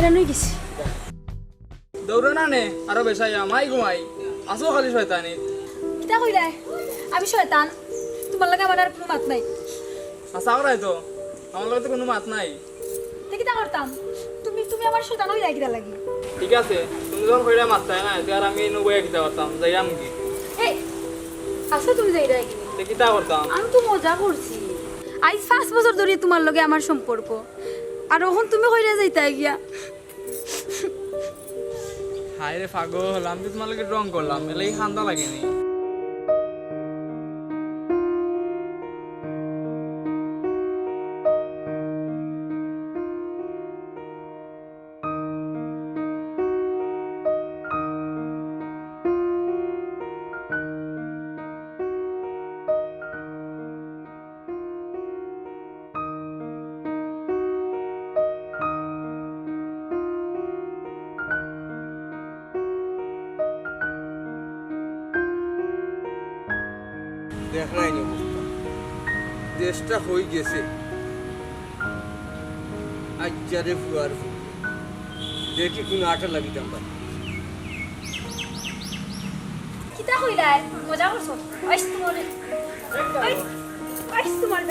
এরানোই গেছি দৌড়ো না নে আরো বেশাইয়া মাই ঘুমাই আসো খালি শয়তানি কিতা কইলাই আমি শয়তান তোমার লাগে আমার আর কোনো মাত নাই আসা করাই তো আমার লগে তো কোনো মাত নাই তে কিতা করতাম তুমি তুমি আমার শয়তান হইলা কিতা লাগি ঠিক আছে তুমি যখন কইরা মাত চাই না আর আমি নবয়ে কিতা করতাম যাইয়াম কি এই আসলে তুমি যাইরা কি তে কিতা করতাম আমি তো মজা করছি আজ 5 বছর ধরে তোমার লগে আমার সম্পর্ক আর এখন তুমি কইরা যাইতা গিয়া হায় রে পাগল আমি তো তোমার লগে রং করলাম এলাই খান্দা লাগেনি দেখ নাই অবস্থা দেশটা হয়ে গেছে আজ্জারে ফুয়ার দেখি কোনো আটা লাগিতাম পারি কিতা কইলাই মজা করছো আইস তোমার আইস তোমার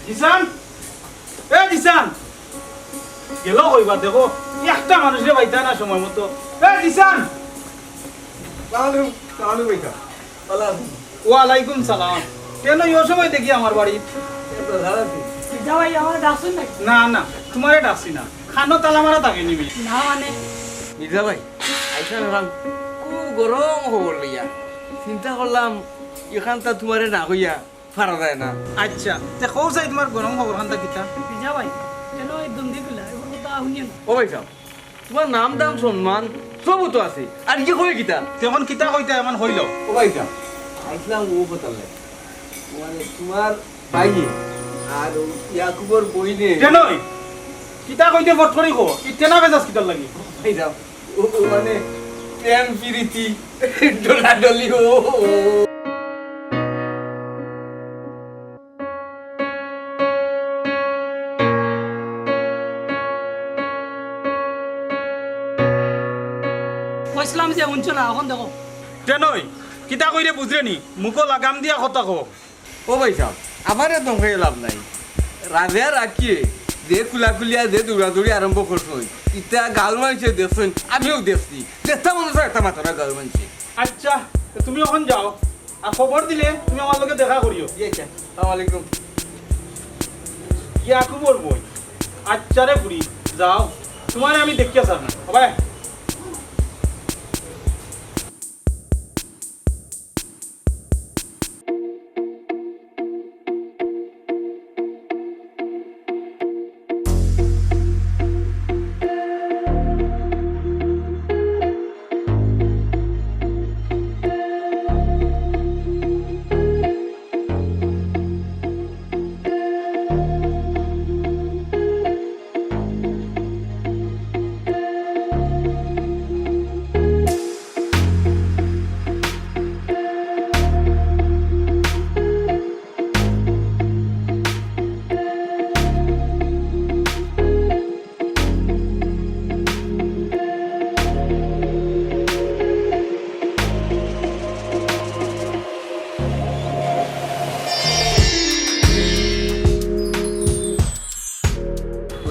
জিসান এ জিসান গেল কইবার দেখো একটা মানুষরে পাইতা না সময় মতো এ জিসান তাহলে তাহলে বেটা পালা ওয়ালাইকুম সালাম কেন এই সময় দেখি আমার বাড়ি যাওয়াই আমার ডাসুন না না না তোমারে ডাকছি না খানো তালা মারা থাকে নিবি না মানে মির্জা ভাই আইসা রাম খুব গরম খবর লইয়া চিন্তা করলাম এখানটা তোমারে না হইয়া ফারা যায় না আচ্ছা তে কও চাই তোমার গরম খবর খান্তা কিতা যাওয়াই কেন একদম দিগুলা এগুলো কথা শুনিও ও ভাই সাহেব তোমার নাম দাম সম্মান সবও তো আছে আর কি কই কিতা তেমন কিতা কইতা এমন হইল ও ভাই সাহেব আইসলাম ও বতালে মানে তোমার ভাইয়ে আর ইয়াকুবর বইনে কেনই কিতা কইতে ফটফরি কো ইতেনা বেজাস কিতার লাগি ভাই সাহেব ও মানে প্রেম প্রীতি ডলাডলি ও কইছিলাম যে শুনছো না এখন দেখো কেনই কিতা কইরে বুঝরে নি মুকো লাগাম দিয়া কথা কো ও ভাই সাহেব আমার একদম হয়ে লাভ নাই রাজা রাখিয়ে যে কুলাকুলিয়া যে দৌড়াদৌড়ি আরম্ভ করছো ইটা গাল মানছে দেখছেন আমিও দেখছি দেখতা মনে হয় একটা মাত্রা গাল মানছে আচ্ছা তো তুমি এখন যাও আর খবর দিলে তুমি আমার লগে দেখা করিও আসসালামু আলাইকুম ইয়াকুবর বই আচ্ছা রে বুড়ি যাও তোমারে আমি দেখিয়া স্যার না ভাই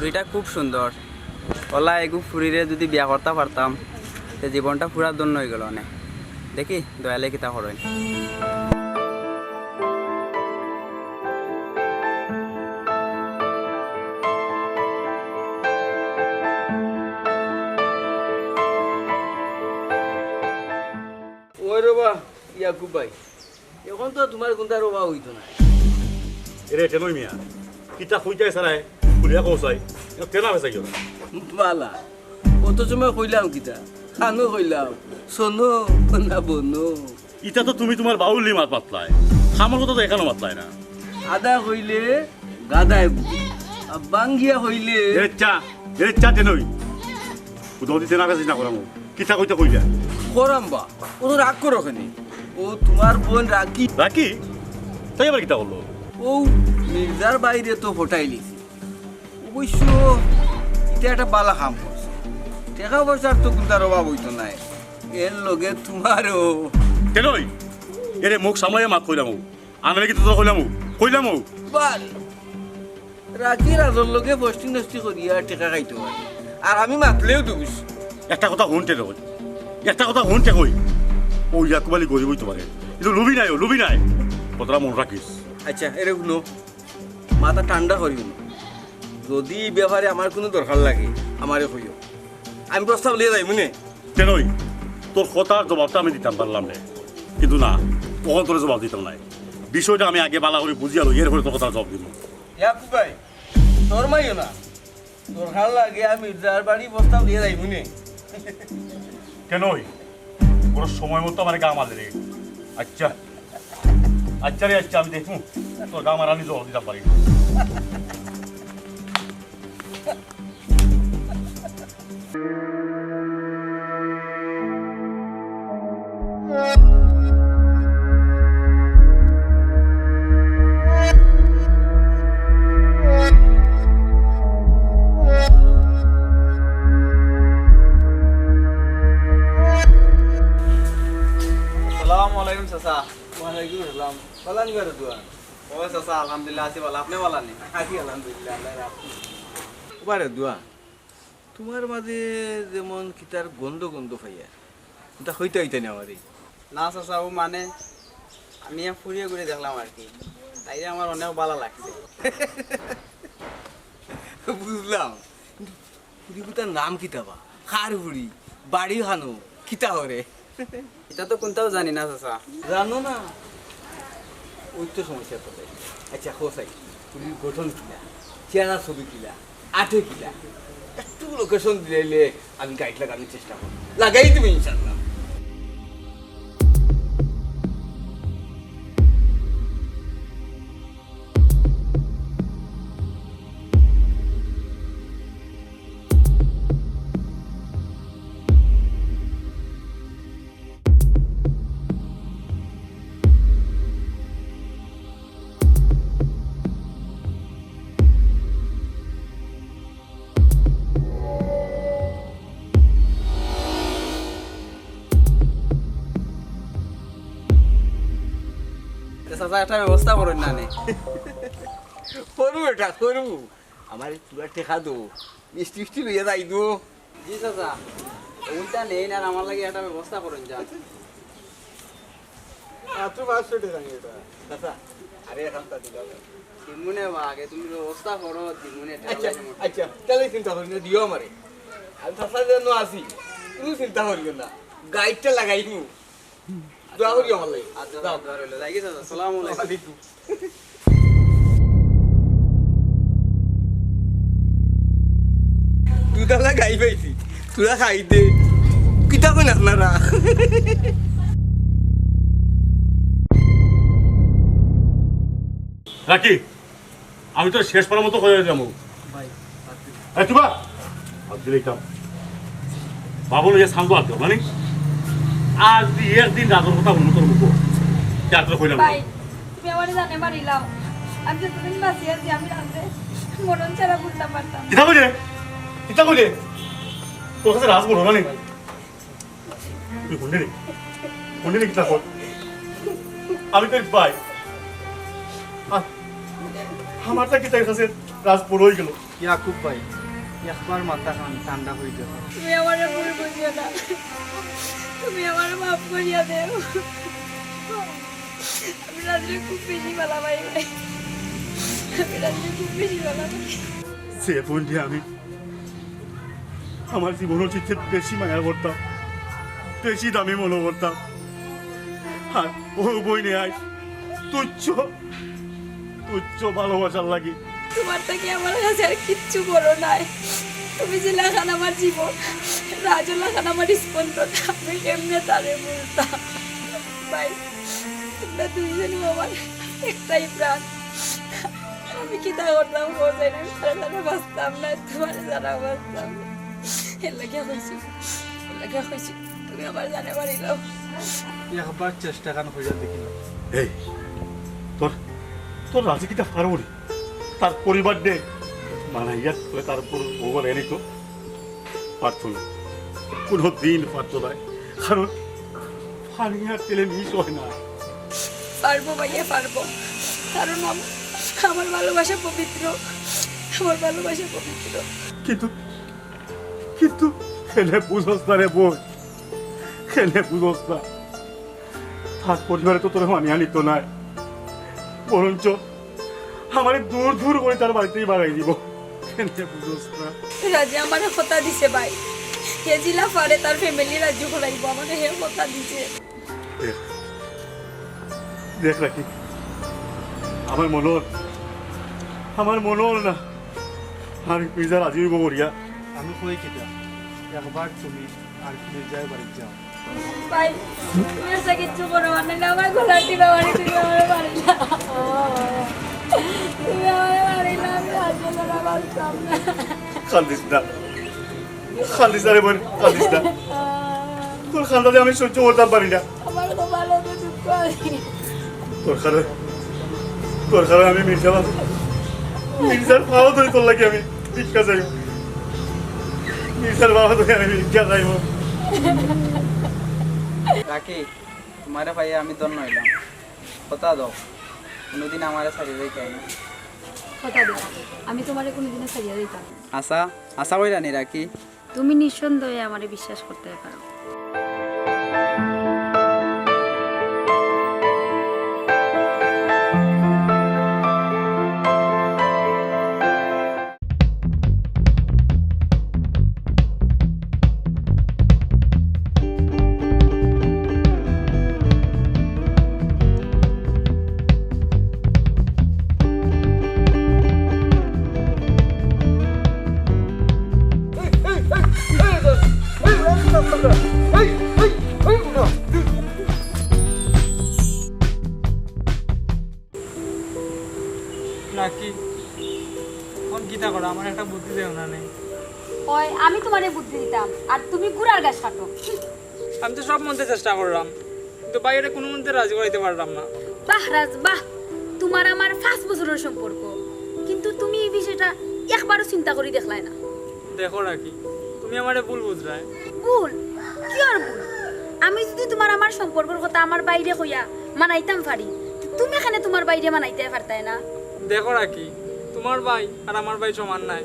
ফুরিটা খুব সুন্দর ওলা এগু ফুরিরে যদি বিয়া করতে পারতাম তে জীবনটা পুরা দন্য হয়ে গেল অনেক দেখি দয়ালে কিতা করেন ওই রবা ইয়াকুব ভাই এখন তো তোমার কোনটা রবা হইতো না এরে টেনই মিয়া কিতা খুঁজাই সারাই খুলিয়া কৌসাই টেনা বেচা গেল বালা কত সময় কইলাম কিতা খানো কইলাম শোনো না বনো ইটা তো তুমি তোমার বাউলি মাত মাতলাই আমার কথা তো এখানো মাতলাই না আদা হইলে গাদায় বুঝি আর বাঙ্গিয়া হইলে এরে চা টেনই উদৌ দিতে না বেশি না করামো কিতা কইতে কইলা করম্বা ও তো রাগ করো কেন ও তোমার বোন রাগি রাকি তাই আবার কিতা করলো ও মির্জার বাইরে তো ফোটাই লিছি অবশ্য এটা একটা বালা কাম করছে টাকা পয়সার তো তার অভাব হইতো নাই এর লগে তোমারও কেনই এরে মুখ সামলাইয়া মাত কইলাম আনলে কি তো কইলাম বাল রাখি রাজর লগে বস্তি নষ্টি করিয়া টেকা খাইতে পারে আর আমি মাতলেও দুষ একটা কথা শুনতে রই একটা কথা শুনতে কই ও ইয়াকুবালি গরিবই তোমাকে কিন্তু লুবি নাই কথাটা মন রাখিস আচ্ছা এরে শুনো মাথা ঠান্ডা করিও না যদি এই ব্যাপারে আমার কোনো দরকার লাগে আমারে কইও আমি প্রস্তাব লিয়ে যাই মনে কেনই তোর কথার জবাবটা আমি দিতাম পারলাম না কিন্তু না তখন তোর জবাব দিতাম নাই বিষয়টা আমি আগে বালা করে বুঝিয়ালো এরপরে তোর কথার জবাব দিব ইয়াকুব ভাই তোর মাইও না দরকার লাগে আমি যার বাড়ি প্রস্তাব লিয়ে যাই মনে কেনই ওর সময় মতো আমার গা মাঝে রে আচ্ছা আচ্ছা রে আচ্ছা আমি দেখুন তোর গা মারা আমি জবাব দিতাম পারি আসসালামু আলাইকুম চাচা ওয়ালাইকুম আসসালাম বালা নিবার দোয়া ও চাচা আলহামদুলিল্লাহ আছি ভালো আপনি ভালো নেই আছি আলহামদুলিল্লাহ আল্লাহ রাখি ওবারে দোয়া তোমার মাঝে যেমন কিতার গন্ধ গন্ধ পাইয়া এটা হইতে হইতে না আমারই না চাচা ও মানে আমি ফুরিয়ে ঘুরে দেখলাম আর কি তাই আমার অনেক ভালো লাগছে বুঝলাম পুরি কুতার নাম কিতাবা খার পুরি বাড়ি হানো কিতা হরে এটা তো কোনটাও জানি না চাচা জানো না ওই তো সমস্যা তোদের আচ্ছা হোসাই পুরীর গঠন কিলা চেহারা ছবি কিলা আঠে কিলা একটু লোকেশন দিলে আমি গাইড লাগানোর চেষ্টা করবো লাগাই তুমি ইনশাল্লাহ চাচা একটা ব্যবস্থা করেন না নে করবো এটা করবো আমার পুরা টেকা দো মিষ্টি মিষ্টি লইয়া যাই দো জি চাচা ওইটা নেই না আমার লাগে একটা ব্যবস্থা করেন যা এত পাঁচশো টাকা নিয়ে এটা দাদা আরে এখন তা দিলাম দিমুনে বা আগে তুমি ব্যবস্থা করো দিমুনে আচ্ছা আচ্ছা তাহলে চিন্তা করি না দিও আমারে আমি সাসার জন্য আসি তুমি চিন্তা করিও না গাইডটা লাগাইমু দোয়া করি আমার লাগে আচ্ছা ধরে যাই গেছে আসসালামু আলাইকুম দুধালা গাই পাইছি তোরা খাই দে কিতা কই না আপনারা রাকি আমি তো শেষ পারার মতো হয়ে যাবো ভাই তুবা আর দিলাম বাবুল যে শান্ত আছে মানে আজ দিয়ে একদিন রাতের কথা মনে তোর মুখ যাত্রা কইলাম ভাই তুমি আমার জানে মারিলাম আমি যতদিন বাঁচি আছি আমি রাতে মরণ ছাড়া বুঝতে পারতাম কিতা কইলে তোর কাছে রাজ বলো মানে তুই কোনদিন কিতা কর আমি তো ভাই আমারটা কিতা কাছে রাজ বড় হয়ে গেল ইয়াকুব ভাই একবার মাথা ঠান্ডা হয়ে যাবে তুমি আমার ভুল বুঝিও না তুমি আমার মাফ করিয়া দেও আমি রাত্রে খুব বেশি ভালো ভাই ভাই আমি রাত্রে খুব বেশি ভালো সে ফোন দিয়ে আমি আমার জীবনের চিত্তে বেশি মায়া করতাম বেশি দামি মনে করতাম আর ও বই নিয়ে আয় তুচ্ছ ভালোবাসার লাগি তোমার থেকে আমার কাছে আর কিচ্ছু বলো নাই তুমি যে লাগান আমার জীবন রাজু লাগান আমার স্পন্দন আমি কেমনে তারে বলতাম ভাই তোমরা দুইজন আমার একটাই প্রাণ আমি কি তা করতাম বোঝাই না বাঁচতাম না তোমার যারা বাঁচতাম এর লাগে হয়েছি লাগে কইছি তুমি আমার জানে পারিলাম একবার চেষ্টা কান হইয়া দেখিলাম এই তোর তোর রাজি কিটা পারবো রে তার পরিবার দে মানাইয়া করে তার উপর ওভার এনে তো পারতো না কোনো দিন পারতো না কারণ ফানিয়ার তেলে মিশ হয় না পারবো ভাইয়া পারবো কারণ আমার ভালোবাসা পবিত্র আমার ভালোবাসা পবিত্র কিন্তু কিন্তু খেলে বুঝোস না রে বোন খেলে বুঝোস না তার পরিবারে তো তোর মানিয়া নিত না বরঞ্চ আমার দূর দূর করে তার বাড়িতেই বাগাই দিব খেলে বুঝোস না রাজে আমার কথা দিছে ভাই কে জিলা পারে তার ফ্যামিলি রাজ্য করাইব আমাকে হে কথা দিছে দেখ দেখ রাখি আমার মনোর না আমি পিজা রাজি হইব বরিয়া আমি কই কিটা একবার তুমি আর মির্জার বাড়ি যাও ভাই তুমি এসে কিচ্ছু করো মানে না আমার গোলাটি বাবারি তুমি আমার বাড়ি না তুমি আমার বাড়ি না আমি আসলে না বাঁচতাম না খান্দিস না রে বোন খান্দিস না তোর খান্দাতে আমি সহ্য করতে পারি না আমার তো ভালো তো দুঃখ আছে তোর কারণে আমি মির্জার পাওয়া ধরে তোর লাগে আমি ভিক্ষা চাইব মির্জার পাওয়া ধরে আমি ভিক্ষা চাইব রাখি তোমারে ভাইয়া আমি ধন্য হইলাম কথা দাও কোনোদিন আমারে ছাড়িয়ে যাইতে না কথা দিলাম আমি তোমারে কোনোদিনও ছাড়িয়ে দিতাম না। আশা কইরা নি রাখি তুমি নিঃসন্দেহে আমারে বিশ্বাস করতে পারো নাকি কোন গীতা করা আমার একটা বুদ্ধি দেও না নেই ওই আমি তোমারে বুদ্ধি দিতাম আর তুমি গুড়ার গাছ কাটো আমি তো সব মধ্যে চেষ্টা করলাম কিন্তু বাইরে কোনো মধ্যে রাজি করাইতে পারলাম না বাহ রাজ বাহ তোমার আমার 5 বছরের সম্পর্ক কিন্তু তুমি এই বিষয়টা একবারও চিন্তা করে দেখলাই না দেখো রাখি তুমি আমারে ভুল বুঝরায় ভুল কি আর ভুল আমি যদি তোমার আমার সম্পর্কের কথা আমার বাইরে কইয়া মানাইতাম পারি তুমি এখানে তোমার বাইরে মানাইতে পারতাই না দেখো রাখি তোমার ভাই আর আমার ভাই সমান নাই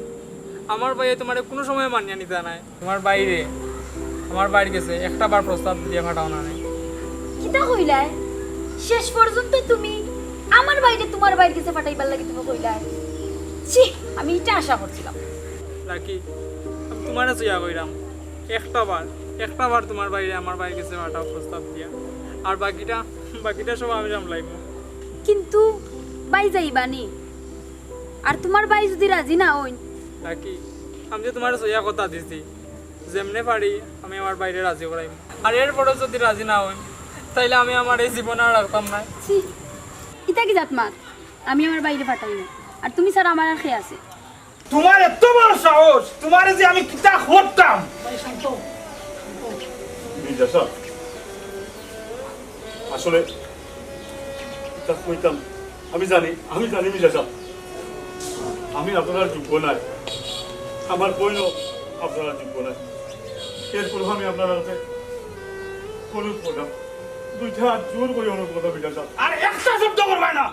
আমার ভাই তোমার কোনো সময় মানিয়ে নিতে নাই তোমার বাইরে আমার বাড়ি গেছে একটা বার প্রস্তাব দিয়ে কাটাও না নাই কিতা কইলাই শেষ পর্যন্ত তুমি আমার বাইরে তোমার বাইরে কাছে পাঠাইবার লাগি তুমি কইলাই ছি আমি এটা আশা করছিলাম রাখি আমি তোমার চুয়া কইরাম একটা বার তোমার বাইরে আমার বাইরে গেছে পাঠাও প্রস্তাব দিয়া আর বাকিটা সব আমি সামলাইব কিন্তু বাই যাইবানি আর তোমার বাই যদি রাজি না হইন রাখি আমি যে তোমার চুয়া কথা দিছি যেমনে পারি আমি আমার বাইরে রাজি করাইব আর এরপরে যদি রাজি না হই তাইলে আমি আমার এই জীবন আর রাখতাম না ছি ইতা কি জাতমাত আমি আমার বাইরে পাঠাইব আর তুমি স্যার আমার আর খেয়ে আছে তোমার এত বড় সাহস তোমারে যে আমি কিতা করতাম মির্জা সাহেব আসলে তা কইতাম আমি জানি মির্জা সাহেব আমি আপনার যোগ্য নাই আমার বইও আপনার যোগ্য নাই এরপর আমি আপনার হাতে অনুরোধ করলাম দুইটা হাত জোর করে অনুরোধ করলাম মির্জা সাহেব আর একটা শব্দ করবে না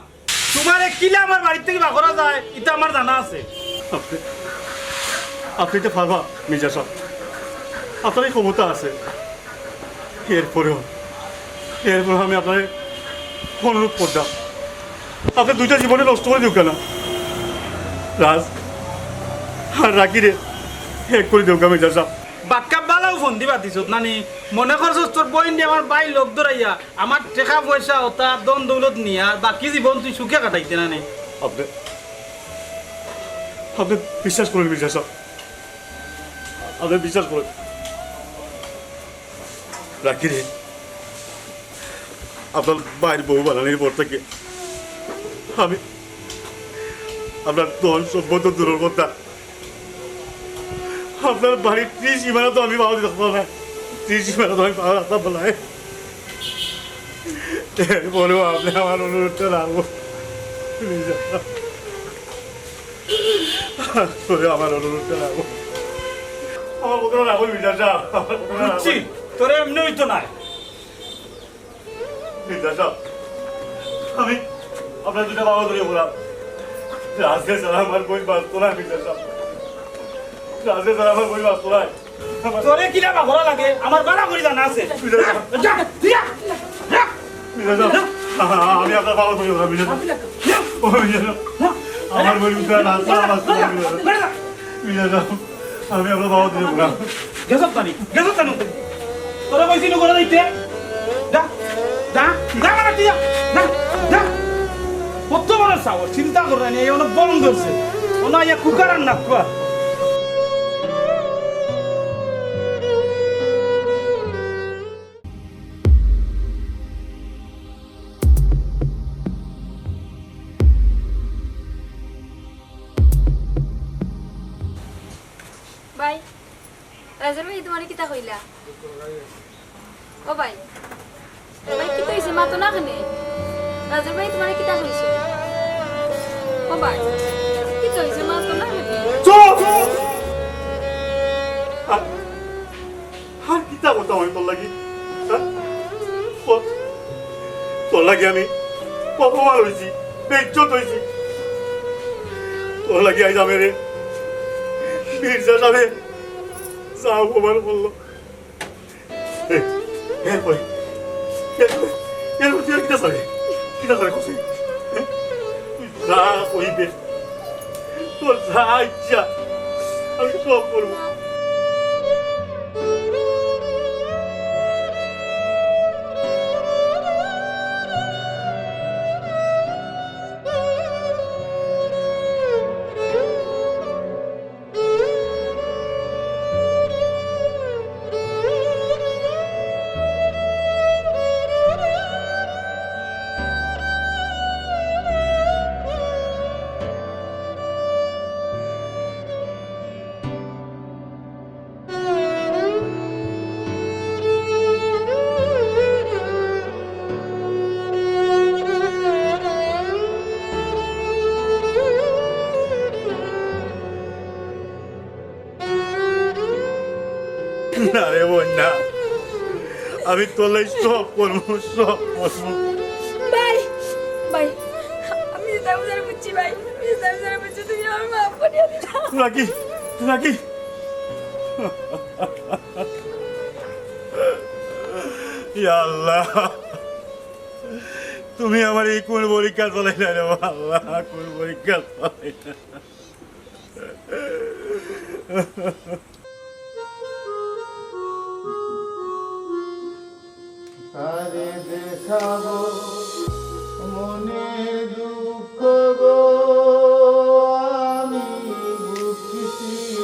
তোমারে কিলে আমার বাড়ি থেকে বা করা যায় এটা আমার জানা আছে আপনি তো পারবা মির্জা সাহেব আপনার এই ক্ষমতা আছে এরপর আমি আপনার অনুরোধ করতাম আপনি দুইটা জীবনে নষ্ট করে দিও কেন রাজ আর রাখি রে এক করে দিও মির্জা সাহেব বাক্কা বালাও ফোন দিবা দিছ নানি মনে করছস তোর বই নিয়ে আমার বাই লোক ধরাইয়া আমার টাকা পয়সা ওটা দন দৌলত নিয়ে আর বাকি জীবন তুই সুখে কাটাইতে না নে আপনি বিশ্বাস করুন মির্জা সাহেব আপনি বিশ্বাস করুন রাখি রে আপনার বাইর বউ বানানির পর থেকে আমি আপনার ধন সম্পদ দূরের কথা আপনার বাড়ির সীমানা তো আমি বাবা দেখবো না ত্রিসীমানা তোমায় পাওয়ার আশা বলায় বলেও আপনি আমার অনুরোধটা রাখবো আমার অনুরোধটা রাখবো আমার কোথাও রাখবো বিদ্যা সাহেব আমার কোথাও বুঝছি তোরে এমনি হইতো না বিদ্যা সাহেব আমি আপনার দুটা বাবা ধরে বললাম রাজকে ছাড়া আমার বই বাঁচতো না বিদ্যা সাহেব রাজকে ছাড়া আমার বই বাঁচতো না তোরে কিনা বা ঘোরা লাগে আমার বাড়া করি জানা আছে যা দিয়া যা আমি আপনার বাবা ধরে বললাম বিদ্যা সাহেব আমার বই বুঝতে রাস্তা বাঁচতো না বিদ্যা সাহেব আমি আপনার বাবা ধরে বললাম গেছত জানো তোরে কইছি নু ঘোরা যাইতে যা যা যা মানে দিয়া যা যা কত বড় সাহস চিন্তা করে নি অনেক বলন ধরছে ওনা ইয়া কুকার আর না কুয়া ভাই রাজের ভাই তোমার কিতা কইলা ও ভাই ভাই কি কইছে মা তো না খানে রাজের ভাই তোমার কিতা কইছে ও ভাই কি কইছে মা তো না খানে চুপ আর কিতা করতাম আমি তোর লাগি তোর লাগি আমি অপমান হয়েছি বেজ্জত হয়েছি তোর লাগি আইজ আমি রে মির্জা সাহেব যা অপমান করলো এরপরে তুই আর কিতা সারে খুশি তুই যা কইবে তোর যা ইচ্ছা আমি সব করবো না রে বোন না আমি তোলে সব করবো ভাই ভাই আমি যেটা বুঝছি ভাই আমি যেটা বুঝছি তুমি আমার মাফ করে দিও রাখি ইয়া আল্লাহ তুমি আমার এই কোন পরীক্ষা চলাই না রে আল্লাহ কোন পরীক্ষা চলাই না আরে দেখাবো মনে দুঃখ গো আমি বুঝিয়া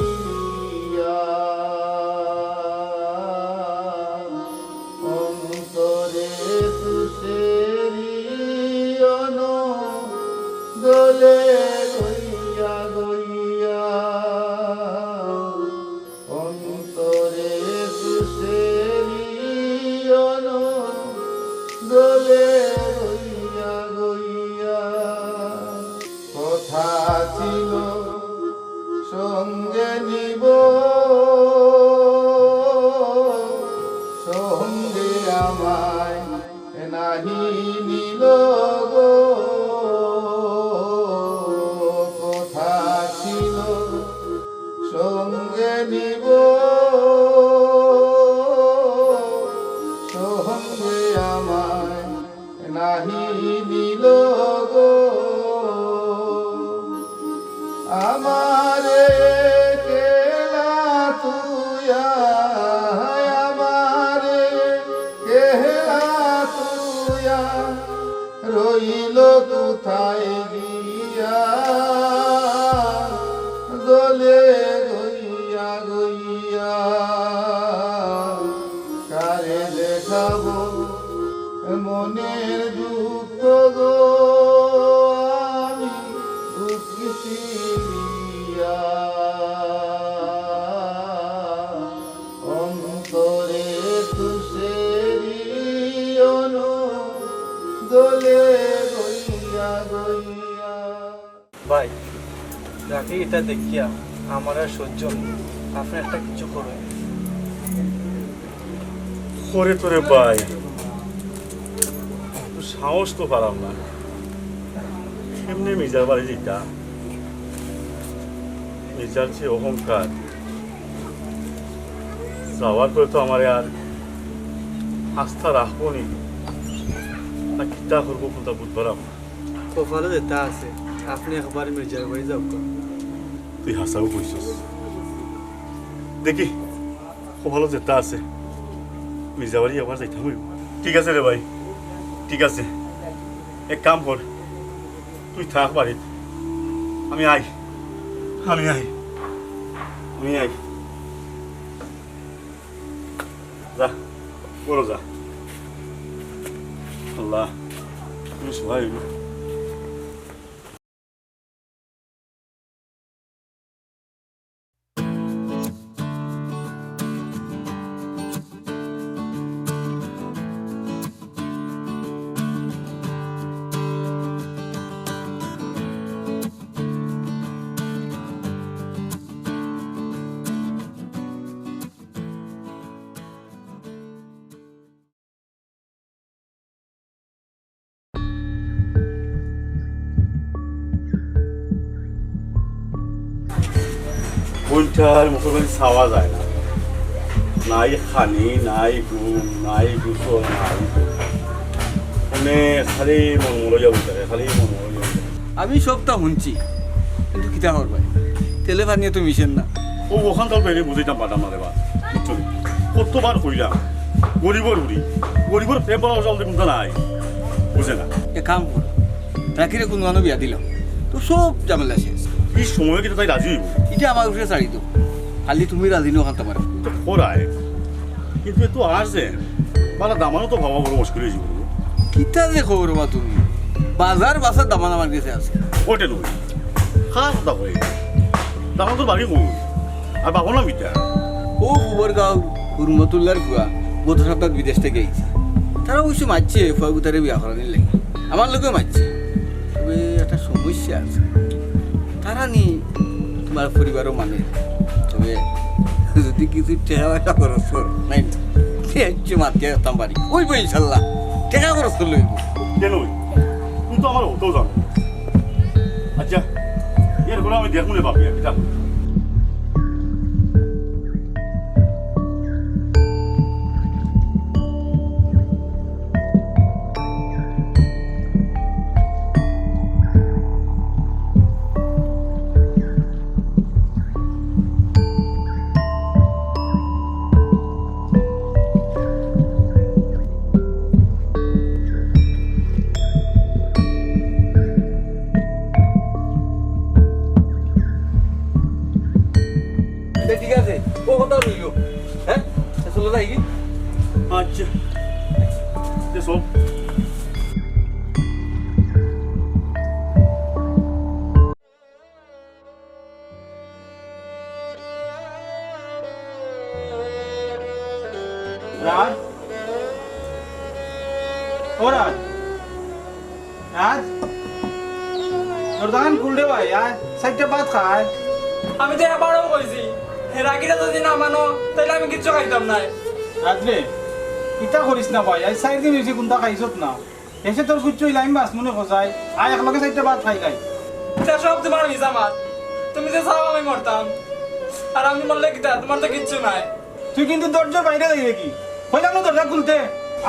অন্তরে তুষেরি দোলে গইয়া গইয়া অন্তরে তুষেরি দোলে গইয়া গইয়া কথা ছিল সঙ্গে নিব সঙ্গে আমায় নাহি নিল গো কথা ছিল সঙ্গে নিব সঙ্গে আমায় নাহি নিল গো আমারে কেলা তুয়া আমারে কেলা তুয়া রইল কোথায় গিয়া দোলে গইয়া গইয়া ভাই রাখি এটা দেখিয়া আমার আর সহ্য নেই। আপনি একটা কিছু করুন। করে তোরে ভাই তো সাহস তো পারাম না, এমনি মির্জার বাড়ি যেটা মির্জার যে অহংকার যাওয়ার পরে তো আমার আর আস্থা রাখবো নি না, কিতা করবো কোনটা বুঝবার আমার। কপালে যেটা আছে আপনি একবার মির্জার বাড়ি যাও। তুই হাসাও কইছিস, দেখি ভালো যেটা আছে মির্জা বাড়ি আবার যাইতাম। ঠিক আছে রে ভাই, ঠিক আছে, এক কাম কর, তুই থাক বাড়িতে, আমি আই আমি আই আমি আই যা বলো যা। আল্লাহ তুমি সবাই বইটার মতো করে ছাওয়া যায় না, নাই খানি নাই ঘুম নাই গোসল নাই, মানে খালি মন মরইয়া বই থাকে, খালি মন মরইয়া। আমি সবটা শুনছি, কিন্তু কিতা করবাই তেলে পানিয়ে তো মিশেন না। ও ওখান তাল পেরে বুঝাইতাম পারতাম না রে বা, বুঝলি কতবার কইলাম গরিবর উড়ি, গরিবর প্রেম পাওয়া চলতে কোনটা নাই, বুঝে না। এ কাম কর, রাখিরে কোনো মানুষ বিয়া দিলাম তো সব ঝামেলা শেষ। এই সময় কিন্তু তাই রাজি হইব, এটা আমার উপরে ছাড়ি তো, খালি তুমি রাজি নো খানতে পারো। তো করায় কিন্তু এত আসে বালা দামানো তো ভাবা বড় মুশকিল হয়ে যাবে। কিতা যে খবর বা তুমি, বাজার বাসার দামান আমার কাছে আছে। ওটে নই খাস দা হয়ে দামা তো বাড়ি কই আর বাবু না মিটা ও ফুবর গাঁও হুরমতুল্লার ফুয়া গত সপ্তাহ বিদেশ থেকে গেছে। তারা অবশ্য মারছে ফুয়া গুতারে বিয়া করানোর লাগে, আমার লোকেও মারছে। তবে একটা সমস্যা আছে, তারা নি তোমার পরিবারও মানে, তবে যদি কিছু টেকা পয়সা খরচ কর নাই মাতিয়ে যেতাম পারি, ওই বই ইনশাল্লাহ টেকা খরচ করলে কেন তুই তো আমার হতেও জানো। আচ্ছা এরপরে আমি দেখুন ভাবি এটা ঠিক আছে, ও কথা রইল। হ্যাঁ চলো যাই কি। আচ্ছা সব রাজ, ও রাজ, রাজ জর্দান কুলডে ভাই আয় সাইডটা ভাত খায়। আমি তো এবারও কইছি রাগিটা যদি না মানো তাহলে আমি কিচ্ছু খাইতাম না। রাজরে ইটা করিস না ভাই, আজ 4 দিন হয়েছে কোনটা খাইছত না, এসে তোর কুচ্ছু ইলাইম বাস মনে খোঁজাই আয় একলগে সাইডটা ভাত খাই খাই। এটা সব তোমার মিজামাত, তুমি যে চাও আমি মরতাম, আর আমি মরলে কিতা তোমার তো কিচ্ছু নাই। তুই কিন্তু দরজার বাইরে যাই দেখি হইলাম না দরজা খুলতে,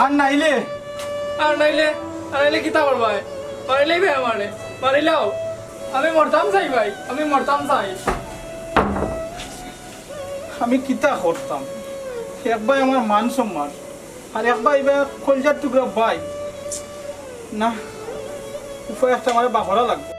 আর নাইলে আর নাইলে কিতা করবাই, মারিলেই ভাই আমারে মারিলেও আমি মরতাম চাই ভাই, আমি মরতাম চাই। আমি কিতা করতাম, এক ভাই আমার মান সম্মান, আর এক ভাই এবার কলজার টুকরা ভাই না, উপায় একটা আমার বাহরা লাগবে।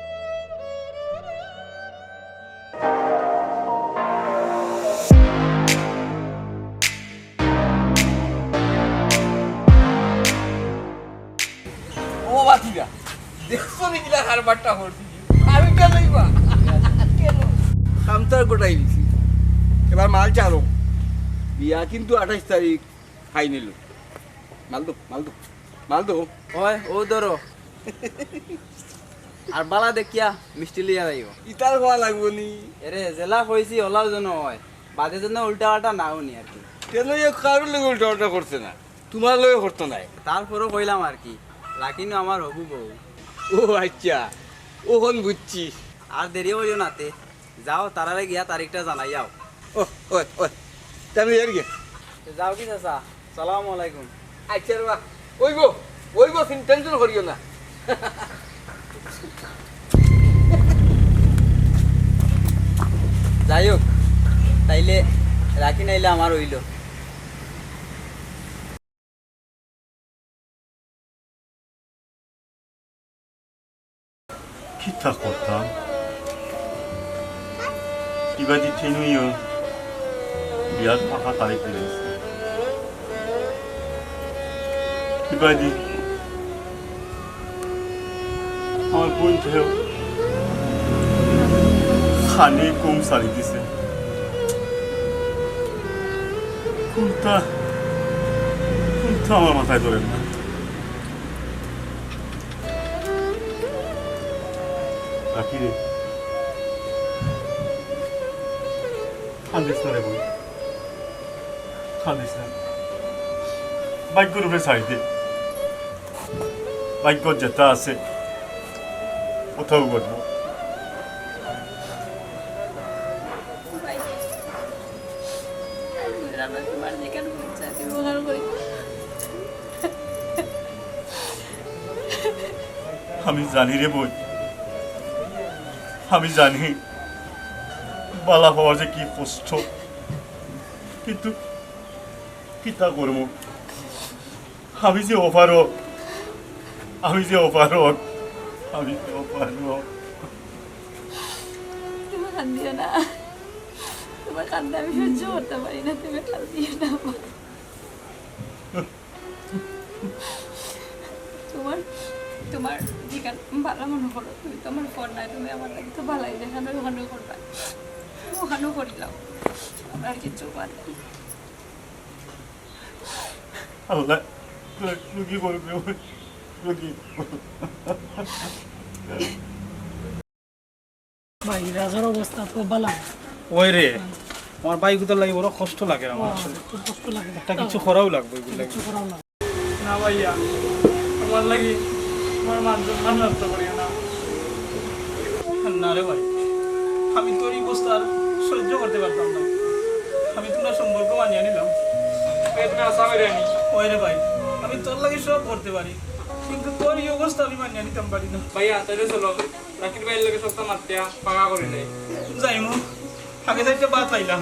ও বাতিরা দেখছো নিকিলা কারবারটা করছি, আমি কেনই বা কেন কামতার গোটাই দিছি। এবার মাল চালো, বিয়া কিন্তু 28 তারিখ ফাইনাল। মাল দো মাল দো মাল দো। হয় ও ধরো আর বালা দেখিয়া মিষ্টি লিয়া যাইব ইতার হওয়া লাগবো নি এরে জেলা কইছি ওলার জন্য হয় বাদে জন্য উল্টা পাল্টা নাও নি আর কি কেন কারোর লোক উল্টা উল্টা করছে না তোমার লোক করতো নাই তারপরও কইলাম আর কি লাকিনও আমার হবু বউ ও আচ্ছা ওখন বুঝছি আর দেরি হইও নাতে যাও তারারে গিয়া তারিখটা জানাই যাও ও ও ও তুমি এর গে যাও কি চাচা সালাম আলাইকুম আচ্ছা রে ওইব টেনশন করিও না যাই হোক তাইলে রাখি নাইলে আমার হইল কিতা করতাম ইবাদি ঠেনুইও বিয়ার ফাঁকা তারিখ দিয়েছে ইবাদি আমার বোন ঠেও খানি কম সারি দিছে কোনটা আমার মাথায় ধরে না রাখি রে খান্দিস না রে বই খান্দিস না ভাগ্যর উপরে ছাড়ি দে ভাগ্য যেটা আছে কোথাও ঘটবো ভাই আমরা তোমার যেখানে বুঝছা তুমি ওখানে করি আমি জানি রে বই আমি জানি বালা হওয়া যে কি কষ্ট কিন্তু কিতা করব আমি যে অপারক তুমি কান্দিও না তোমার কান্দে আমি সহ্য করতে পারি না তুমি কান্দিও না তোমার তোমার যেখানে ভালো মনে করো তুমি তো আমার ফোন নাই তুমি আমার লাগে তো ভালোই যেখানে ওখানেও করবা ওখানেও করিলাম আমার আর কিচ্ছু পার নেই আল্লাহ কি করবে ভাই রাজার অবস্থা তো ভালো না। ওই রে আমার বাইক গুতার লাগে বড় কষ্ট লাগে আমার আসলে খুব কষ্ট লাগে একটা কিছু করাও লাগবে এগুলো লাগে কিছু করাও না না ভাইয়া তোমার লাগি তোমার মান নষ্ট করিও না না রে ভাই আমি তোর এই অবস্থা আর সহ্য করতে পারতাম না আমি তোমার সম্পর্ক মানিয়ে নিলাম তুমি আশা করে নি ওই রে ভাই আমি তোর লাগে সব করতে পারি কিন্তু তোর এই অবস্থা আমি মানিয়ে নিতাম পারি না ভাইয়া তাহলে চলো রাখির ভাইয়ের লোকের সপ্তাহ মাত্রা পাকা করে নেই যাইমু আগে যাইতে বাদ পাইলাম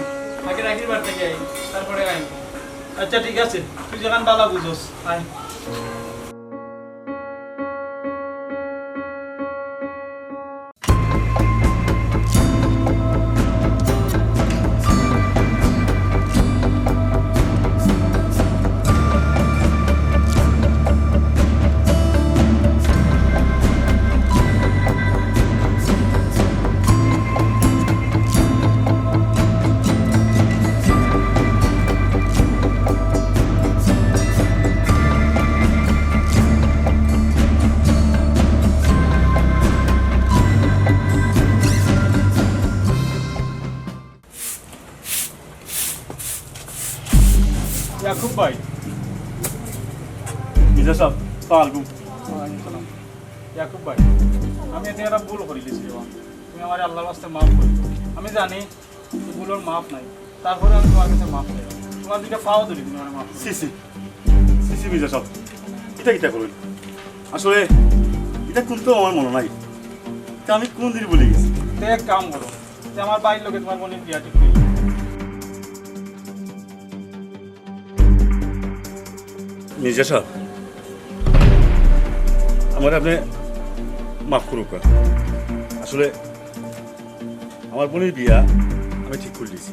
আগে রাখির বার থেকে আই তারপরে আই আচ্ছা ঠিক আছে তুই যেখান বালা বুঝোস আয় ইয়াকুব ভাই মির্জা সাহেব সালাম ইয়াকুব ভাই আমি এতে একটা ভুল করে দিয়েছি তুমি আমার আল্লাহর রাস্তে মাফ করে দিও। আমি জানি এই ভুলের মাফ নাই তারপরে আমি তোমার কাছে মাফ চাই তোমার দুইটা পাও ধরি তুমি আমার মাফ সিসি মির্জা সাহেব এটা কিটা করবেন আসলে এটা কিন্তু আমার মনে নাই তা আমি কোন দিন বলে গেছি তো এক কাম করো যে আমার বাড়ির লোকে তোমার বোনের বিয়া ঠিক করে দিও। মির্জা সাহেব আমার আপনি মাফ করুক আসলে আমার বোনের বিয়া আমি ঠিক করে দিয়েছি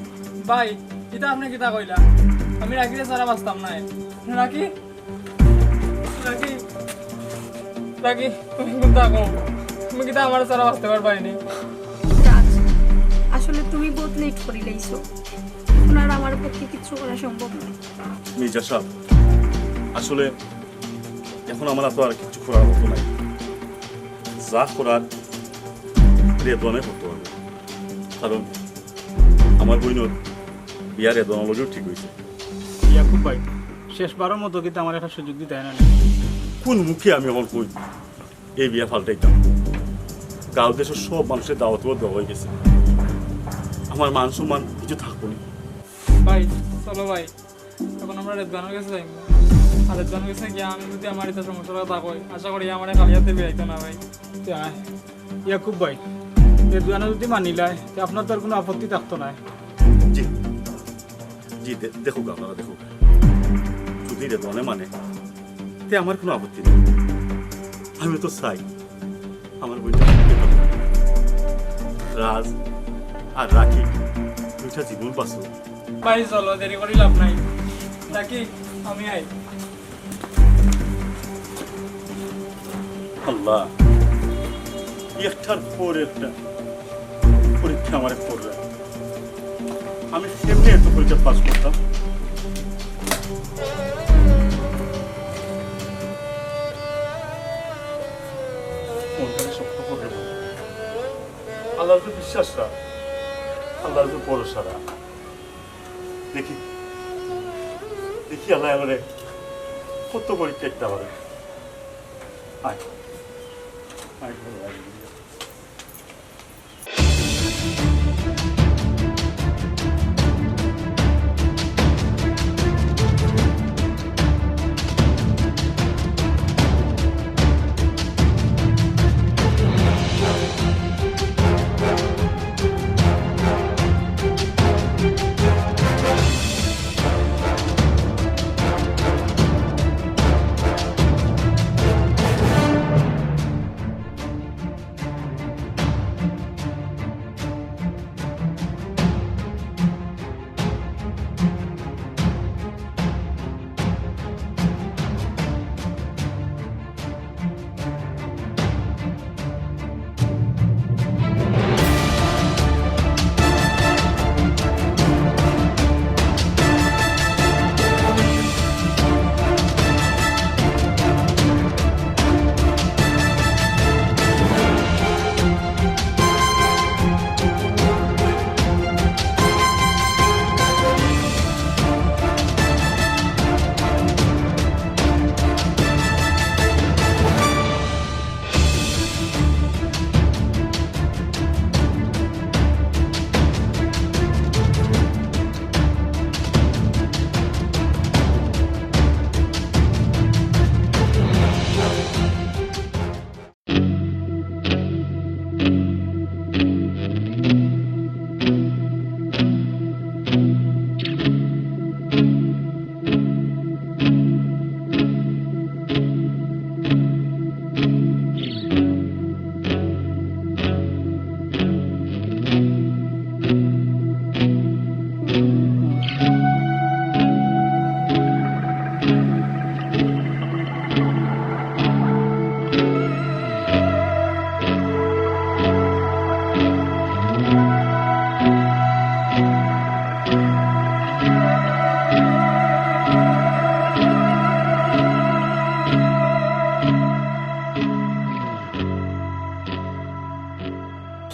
ভাই এটা আপনি কিতা কইলা আমি রাখিতে সারা বাঁচতাম না রাখি রাখি রাখি তুমি কোনটা কো তুমি কিতা আমার সারা বাঁচতে পারবাইনি রাজ আসলে তুমি বহুত লেট করে লাইছো ওনার আমার পক্ষে কিছু করা সম্ভব নয় মির্জা সাহেব আসলে এখন আমার তো আর কিছু করার মতো নাই যা করার রেদওয়ানে করতে পারবো, কারণ আমার বইনের বিয়ার রেদওয়ান লগেও ঠিক হয়েছে। ইয়াকুব ভাই শেষবারের মতো কিন্তু আমার একটা সুযোগ দিতে হয় না। কোন মুখে আমি আমার কই এই বিয়া ফাল্টাইতাম? গাঁও দেশের সব মানুষের দাওয়াতও দেওয়া হয়ে গেছে, আমার মান সম্মান কিছু থাকবো না। ভাই চলো ভাই, এখন আমরা রেদগানের কাছে যাইব। আর রেদগানের কাছে গিয়ে আমি যদি আমার এটা সমস্যার কথা কই, আশা করি আমার কালিয়াতে বেরাইতো না ভাই। ইয়াকুব ভাই রেদওয়ানা যদি মানিলায় তে আপনার তো আর কোনো আপত্তি থাকতো না। জি জি, দেখো আপনারা দেখো, যদি রেদওয়ানে মানে তে আমার কোনো আপত্তি নেই। আমি তো চাই আমার বইটা রাজ আর রাখি দুইটা জীবন পাচ্ছ। ভাই চলো, দেরি করি লাভ নাই। রাখি, আমি আই। আল্লাহ, একটার পর একটা পরীক্ষা আমার পড়বে। আমি কেমনি এত পরীক্ষা পাস করতাম? আল্লাহর তো বিশ্বাস রাখ, আল্লাহর তো ভরসা রাখ। দেখি দেখি আল্লাহ আমারে কত পরীক্ষা একটা পারে। আয় আয় আয়।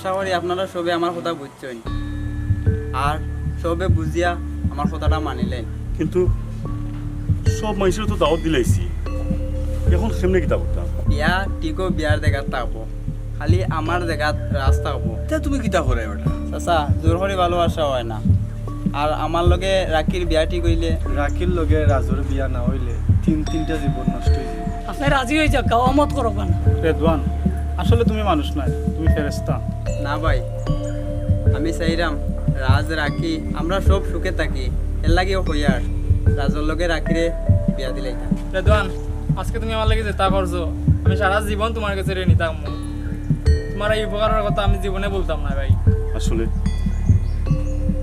আশা করি আপনারা সবে আমার কথা বুঝছেন আর সবে বুঝিয়া আমার কথাটা মানিলেন। কিন্তু সব মানুষের তো দাওয়াত দিলাইছি, এখন সেমনে কিতা করতাম? বিয়া টিকো বিয়ার জায়গাত থাকবো, খালি আমার জায়গাত রাজ থাকবো। তা তুমি কিতা করে ওটা? চাচা জোর করে ভালোবাসা হয় না। আর আমার লগে রাখির বিয়া ঠিক হইলে, রাখির লগে রাজুর বিয়া না হইলে তিনটা জীবন নষ্ট হয়ে যাবে। আপনি রাজি হয়ে যাক, অমত করো কেন? রেদওয়ান আসলে তুমি মানুষ নয়, তুমি ফেরেশতা। না ভাই, আমি চাইরাম রাজ রাখি আমরা সব সুখে থাকি, এর লাগেও হইয়ার রাজর লগে রাখিরে বিয়া দিলাই। রেদওয়ান, আজকে তুমি আমার লাগে যেটা করছো, আমি সারা জীবন তোমার কাছে ঋণী থাকবো। তোমার এই উপকারের কথা আমি জীবনে বলতাম না ভাই। আসলে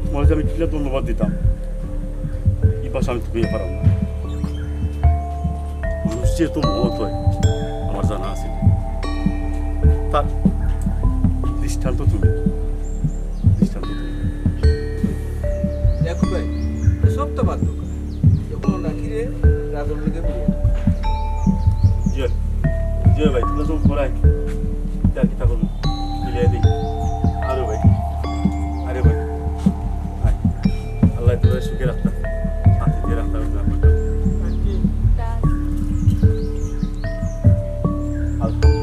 তোমার যে আমি কিলা ধন্যবাদ দিতাম, এই পাশে আমি তুমি পারাম না। মানুষ যেহেতু মহৎ হয় আমার জানা আছে, তার দৃষ্টান্ত তুমি, দৃষ্টান্ত তুমি। দেখো ভাই, সব তো বাদ দাও, যখন রাখি রে রাজর লোকে বিয়ে। জয় জয় ভাই, তোমরা যখন করাই যা কিতা করবো মিলিয়ে দিই আরে ভাই ভাই আল্লাহ তোরা সুখে রাখতাম শান্তি দিয়ে রাখতাম আন্টি আলহামদুলিল্লাহ